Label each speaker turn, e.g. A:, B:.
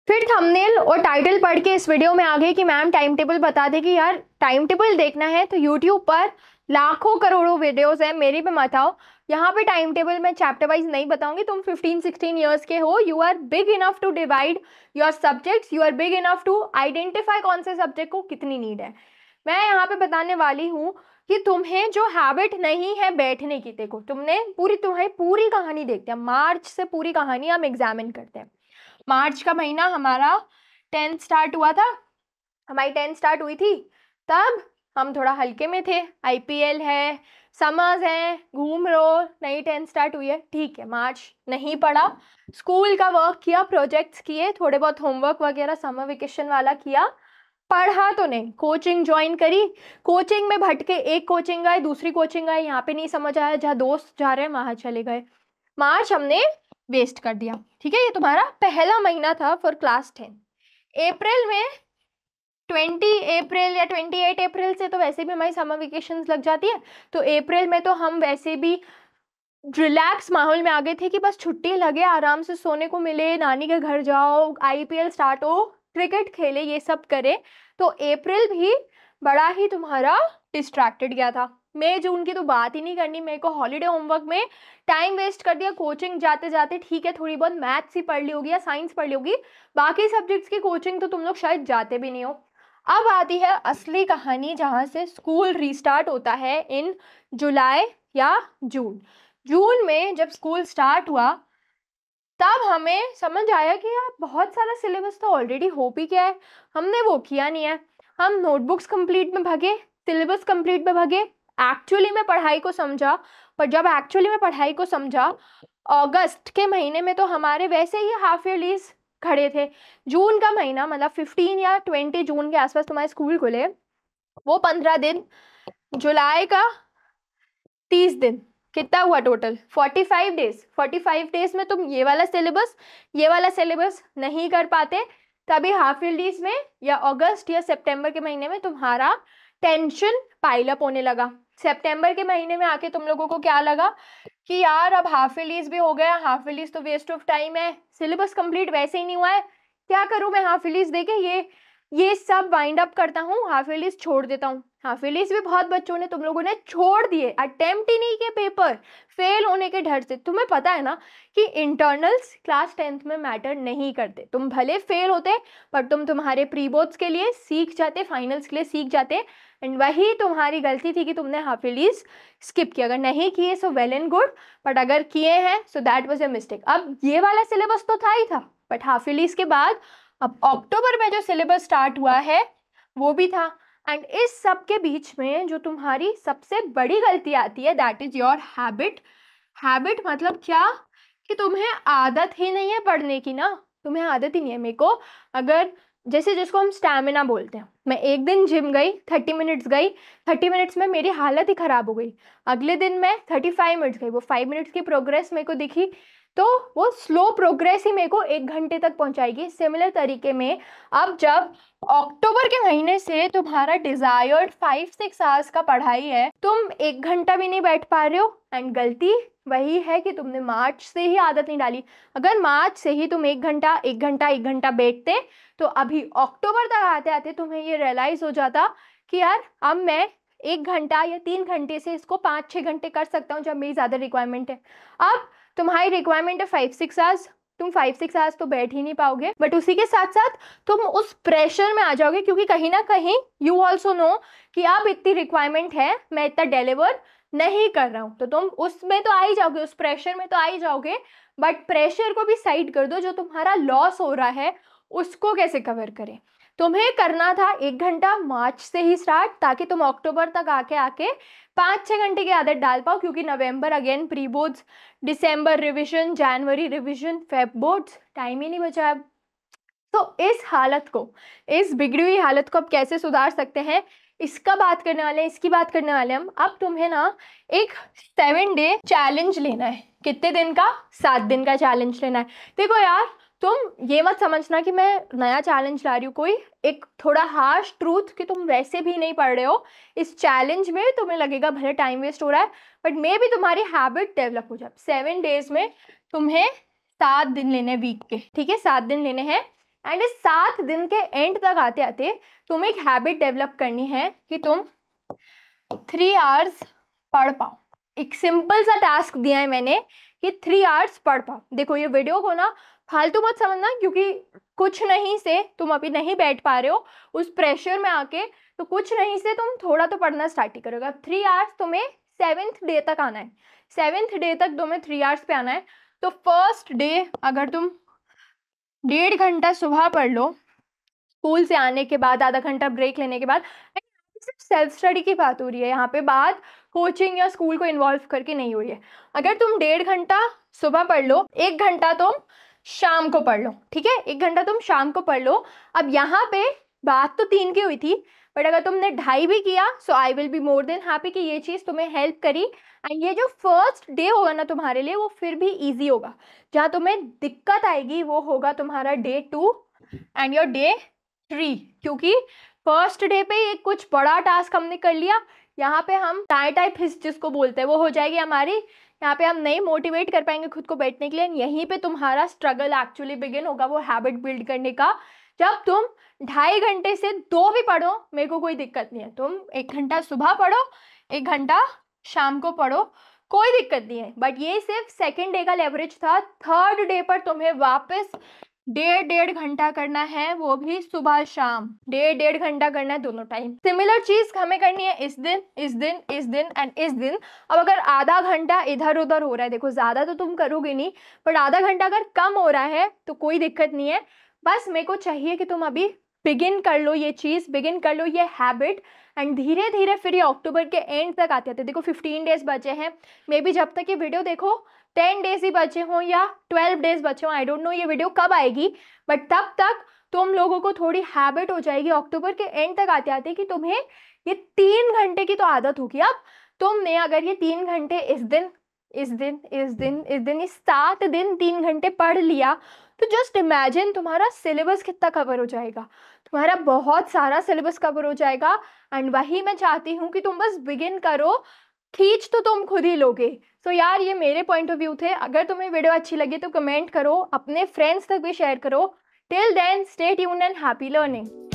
A: फिर थंबनेल और टाइटल पढ़ के इस वीडियो में आ गए कि मैम टाइम टेबल बता दे कि यार टाइम टेबल देखना है तो यूट्यूब पर लाखों करोड़ों वीडियोस हैं, मेरी पे मत आओ। यहाँ पे टाइम टेबल मैं चैप्टर वाइज नहीं बताऊंगी। तुम 15-16 ईयर्स के हो, you are big enough to divide your subjects, you are big enough to identify कौन से सब्जेक्ट को कितनी नीड है। मैं यहाँ पे बताने वाली हूँ कि तुम्हें जो हैबिट नहीं है बैठने की, देखो तुमने तुम्हें पूरी कहानी देखते हैं, मार्च से पूरी कहानी हम एग्जामिन करते हैं। मार्च का महीना हमारा 10th स्टार्ट हुआ था, हमारी 10th स्टार्ट हुई थी, तब हम थोड़ा हल्के में थे। आईपीएल है, समर्स है, घूम रो, नई 10th स्टार्ट हुई है, ठीक है। मार्च नहीं पढ़ा, स्कूल का वर्क किया, प्रोजेक्ट्स किए, थोड़े बहुत होमवर्क वगैरह समर वेकेशन वाला किया, पढ़ा तो नहीं। कोचिंग ज्वाइन करी, कोचिंग में भटके, एक कोचिंग गए, दूसरी कोचिंग गए, यहाँ पे नहीं समझ आया, जहाँ दोस्त जा रहे हैं वहां चले गए। मार्च हमने वेस्ट कर दिया, ठीक है। ये तुम्हारा पहला महीना था फॉर क्लास 10। अप्रैल में 20 अप्रैल या 28 अप्रैल से तो वैसे भी हमारी समर वेकेशंस लग जाती है, तो अप्रैल में तो हम वैसे भी रिलैक्स माहौल में आ गए थे कि बस छुट्टी लगे, आराम से सोने को मिले, नानी के घर जाओ, आईपीएल स्टार्ट हो, क्रिकेट खेले, ये सब करे। तो अप्रैल भी बड़ा ही तुम्हारा डिस्ट्रैक्टेड गया था। मई जून की तो बात ही नहीं करनी, मेरे को हॉलीडे होमवर्क में टाइम वेस्ट कर दिया, कोचिंग जाते जाते। ठीक है, थोड़ी बहुत मैथ्स ही पढ़ ली होगी या साइंस पढ़ ली होगी, बाकी सब्जेक्ट्स की कोचिंग तो तुम लोग शायद जाते भी नहीं हो। अब आती है असली कहानी, जहाँ से स्कूल रीस्टार्ट होता है इन जुलाई या जून। जून में जब स्कूल स्टार्ट हुआ तब हमें समझ आया कि यार बहुत सारा सिलेबस तो ऑलरेडी हो भी गया है, हमने वो किया नहीं है। हम नोटबुक्स कंप्लीट में भागे, सिलेबस कंप्लीट में भागे, एक्चुअली में पढ़ाई को समझा। पर जब एक्चुअली में पढ़ाई को समझा, अगस्त के महीने में तो हमारे वैसे ही हाफ ईयरलीज खड़े थे। जून का महीना मतलब 15 या 20 जून के आसपास तुम्हारे स्कूल खुले, वो 15 दिन, जुलाई का 30 दिन, कितना हुआ टोटल 45 डेज। 45 डेज में तुम ये वाला सिलेबस नहीं कर पाते, तभी हाफ ईयरलीज में या अगस्त या सितंबर के महीने में तुम्हारा टेंशन पाइल अप होने लगा। सितंबर के महीने में आके तुम लोगों को क्या लगा कि यार अब हाफ ईयरलीज भी हो गया, हाफ ईयरलीज तो वेस्ट ऑफ टाइम है, सिलेबस कंप्लीट वैसे ही नहीं हुआ है, क्या करूं मैं हाफ ईयरलीज देके, ये सब वाइंड अप करता हूँ, हाफ ईयरलीज छोड़ देता हूँ। हाफ ईयरलीज भी बहुत बच्चों ने, तुम लोगों ने छोड़ दिए, अटेम्प्ट ही नहीं किए पेपर, फेल होने के डर से। तुम्हें पता है ना कि इंटरनल्स क्लास 10th में मैटर नहीं करते, तुम भले फेल होते पर तुम तुम्हारे प्री बोर्ड्स के लिए सीख जाते, फाइनल्स के लिए सीख जाते। एंड वही तुम्हारी गलती थी कि तुमने हाफ ईयरलीज स्किप किया। अगर नहीं किए so well and good, but अगर किए हैं so that was a mistake. अब ये वाला सिलेबस तो था ही था, बट हाफ ईयरलीज के बाद अब अक्टूबर में जो सिलेबस स्टार्ट हुआ है वो भी था। एंड इस सब के बीच में जो तुम्हारी सबसे बड़ी गलती आती है, that is your habit. Habit मतलब क्या कि तुम्हें आदत ही नहीं है पढ़ने की ना, तुम्हें आदत ही नहीं है। मेरे को अगर जैसे जिसको हम स्टैमिना बोलते हैं, मैं एक दिन जिम गई, 30 मिनट्स गई, 30 मिनट्स में मेरी हालत ही ख़राब हो गई। अगले दिन मैं 35 मिनट्स गई, वो 5 मिनट्स की प्रोग्रेस मेरे को दिखी, तो वो स्लो प्रोग्रेस ही मेरे को 1 घंटे तक पहुंचाएगी। सिमिलर तरीके में अब जब अक्टूबर के महीने से तुम्हारा डिजायर्ड 5-6 आवर्स का पढ़ाई है, तुम 1 घंटा भी नहीं बैठ पा रहे हो। एंड गलती वही है कि तुमने मार्च से ही आदत नहीं डाली। अगर मार्च से ही तुम 1 घंटा बैठते, तो अभी अक्टूबर तक आते आते तुम्हें ये रियलाइज हो जाता कि यार अब मैं 1 घंटा या 3 घंटे से इसको 5-6 घंटे कर सकता हूँ जब मेरी ज़्यादा रिक्वायरमेंट है। अब तुम्हारी रिक्वायरमेंट है 5-6 आवर्स, तुम 5-6 आवर्स तो बैठ ही नहीं पाओगे, बट उसी के साथ साथ तुम उस प्रेशर में आ जाओगे, क्योंकि कहीं ना कहीं यू ऑल्सो नो कि अब इतनी रिक्वायरमेंट है, मैं इतना डिलीवर नहीं कर रहा हूँ, तो तुम उसमें तो आ ही जाओगे, उस प्रेशर में तो आ ही जाओगे। बट प्रेशर को भी साइड कर दो, जो तुम्हारा लॉस हो रहा है उसको कैसे कवर करें। तुम्हें करना था 1 घंटा मार्च से ही स्टार्ट, ताकि तुम अक्टूबर तक आके 5-6 घंटे की आदत डाल पाओ, क्योंकि नवंबर अगेन प्री बोर्ड्स, दिसंबर रिविजन, जनवरी रिविजन, फेब बोर्ड्स, टाइम ही नहीं बचा अब। तो इस हालत को, इस बिगड़ी हुई हालत को अब कैसे सुधार सकते हैं, इसकी बात करने वाले हम। अब तुम्हें ना एक 7 डे चैलेंज लेना है। कितने दिन का? 7 दिन का चैलेंज लेना है। देखो यार, तुम ये मत समझना कि मैं नया चैलेंज ला रही हूँ, कोई एक थोड़ा हार्श ट्रूथ कि तुम वैसे भी नहीं पढ़ रहे हो। इस चैलेंज में तुम्हें लगेगा भले टाइम वेस्ट हो रहा है, बट मे भी तुम्हारी हैबिट डेवलप हो जाए। 7 डेज में तुम्हें 7 दिन लेने हैं वीक के, ठीक है, 7 दिन लेने हैं। एंड इस 7 दिन के एंड तक आते आते तुम एक हैबिट डेवलप करनी है कि तुम 3 आवर्स पढ़ पाओ। एक सिंपल सा टास्क दिया है मैंने कि 3 आवर्स पढ़ पाओ। देखो ये वीडियो को ना फालतू मत समझना, क्योंकि कुछ नहीं से तुम अभी नहीं बैठ पा रहे हो उस प्रेशर में आके, तो कुछ नहीं से तुम थोड़ा तो पढ़ना स्टार्ट ही करोगे। अब 3 आवर्स तुम्हें 7th डे तक आना है, 7th डे तक तुम्हें 3 आवर्स पे आना है। तो फर्स्ट डे अगर तुम 1.5 घंटा सुबह पढ़ लो, स्कूल से आने के बाद आधा घंटा ब्रेक लेने के बाद, सिर्फ सेल्फ स्टडी की बात हो रही है यहाँ पे, बात कोचिंग या स्कूल को इन्वॉल्व करके नहीं हो रही है। अगर तुम 1.5 घंटा सुबह पढ़ लो, 1 घंटा तुम शाम को पढ़ लो, ठीक है, 1 घंटा तुम शाम को पढ़ लो। अब यहाँ पे बात तो 3 की हुई थी, बट अगर तुमने 2.5 भी किया so I will be more than happy कि ये चीज़ तुम्हें हेल्प करी। एंड ये जो फर्स्ट डे होगा ना तुम्हारे लिए, वो फिर भी ईजी होगा। जहाँ तुम्हें दिक्कत आएगी वो होगा तुम्हारा डे 2 एंड योर डे 3, क्योंकि फर्स्ट डे पे एक कुछ बड़ा टास्क हमने कर लिया। यहाँ पे हम टाइप हिस्ट जिसको बोलते हैं वो हो जाएगी हमारी। यहाँ पे हम नहीं मोटिवेट कर पाएंगे खुद को बैठने के लिए। यहीं पे तुम्हारा स्ट्रगल एक्चुअली बिगिन होगा वो हैबिट बिल्ड करने का। जब तुम 2.5 घंटे से 2 भी पढ़ो, मेरे को कोई दिक्कत नहीं है। तुम 1 घंटा सुबह पढ़ो, 1 घंटा शाम को पढ़ो, कोई दिक्कत नहीं है। बट ये सिर्फ सेकेंड डे का लेवरेज था। थर्ड डे पर तुम्हें वापस 1.5 घंटा करना है, वो भी सुबह शाम 1.5 घंटा करना है, दोनों टाइम। सिमिलर चीज हमें करनी है इस दिन, इस दिन, इस दिन एंड इस दिन। अब अगर आधा घंटा इधर उधर हो रहा है, देखो ज्यादा तो तुम करोगे नहीं, बट आधा घंटा अगर कम हो रहा है तो कोई दिक्कत नहीं है। बस मेरे को चाहिए कि तुम अभी बिगिन कर लो, ये चीज़ बिगिन कर लो, ये हैबिट। एंड धीरे धीरे फिर ये अक्टूबर के एंड तक आते आते, देखो 15 डेज बचे हैं, मे बी जब तक ये वीडियो देखो 10 डेज ही बचे हों या 12 डेज बचे हों, आई डोंट नो ये वीडियो कब आएगी, बट तब तक तुम लोगों को थोड़ी हैबिट हो जाएगी अक्टूबर के एंड तक आते आते कि तुम्हें ये 3 घंटे की तो आदत होगी। अब तुमने अगर ये 3 घंटे इस दिन, इस दिन, इस दिन, इस दिन, इस 7 दिन 3 घंटे पढ़ लिया, तो जस्ट इमेजिन तुम्हारा सिलेबस कितना कवर हो जाएगा। तुम्हारा बहुत सारा सिलेबस कवर हो जाएगा। एंड वही मैं चाहती हूँ कि तुम बस बिगिन करो, खींच तो तुम खुद ही लोगे। सो यार ये मेरे पॉइंट ऑफ व्यू थे। अगर तुम्हें वीडियो अच्छी लगी तो कमेंट करो, अपने फ्रेंड्स तक भी शेयर करो। Till then stay tuned and happy learning.